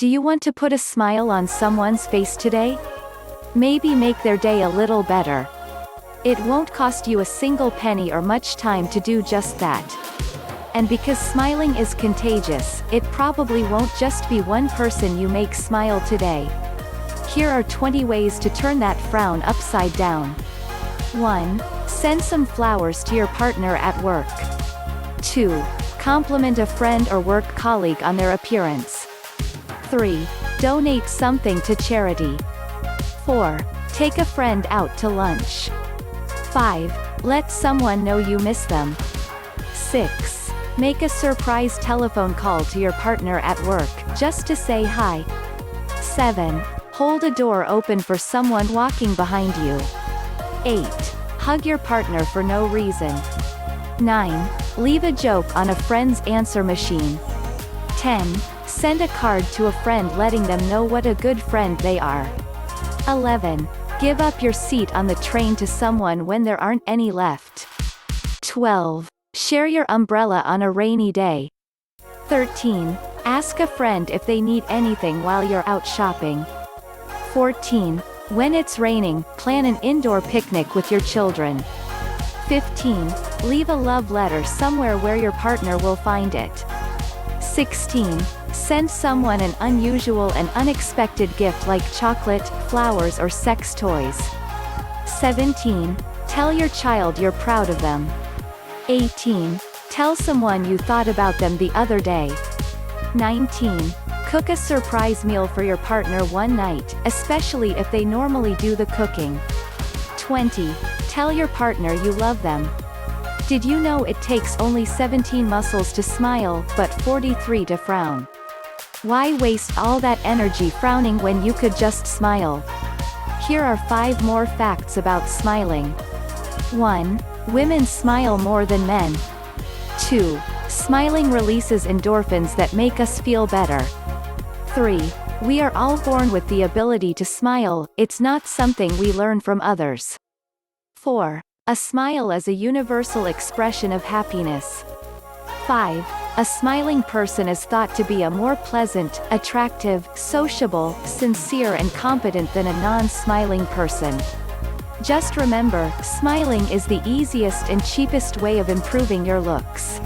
Do you want to put a smile on someone's face today? Maybe make their day a little better. It won't cost you a single penny or much time to do just that. And because smiling is contagious, it probably won't just be one person you make smile today. Here are 20 ways to turn that frown upside down. 1. Send some flowers to your partner at work. 2. Compliment a friend or work colleague on their appearance. 3. Donate something to charity. 4. Take a friend out to lunch. 5. Let someone know you miss them. 6. Make a surprise telephone call to your partner at work, just to say hi. 7. Hold a door open for someone walking behind you. 8. Hug your partner for no reason. 9. Leave a joke on a friend's answer machine. 10. Send a card to a friend letting them know what a good friend they are. 11. Give up your seat on the train to someone when there aren't any left. 12. Share your umbrella on a rainy day. 13. Ask a friend if they need anything while you're out shopping. 14. When it's raining, plan an indoor picnic with your children. 15. Leave a love letter somewhere where your partner will find it. 16. Send someone an unusual and unexpected gift like chocolate, flowers or sex toys. 17. Tell your child you're proud of them. 18. Tell someone you thought about them the other day. 19. Cook a surprise meal for your partner one night, especially if they normally do the cooking. 20. Tell your partner you love them. Did you know it takes only 17 muscles to smile, but 43 to frown? Why waste all that energy frowning when you could just smile? Here are 5 more facts about smiling. 1. Women smile more than men. 2. Smiling releases endorphins that make us feel better. 3. We are all born with the ability to smile, it's not something we learn from others. 4. A smile is a universal expression of happiness. 5. A smiling person is thought to be a more pleasant, attractive, sociable, sincere and competent than a non-smiling person. Just remember, smiling is the easiest and cheapest way of improving your looks.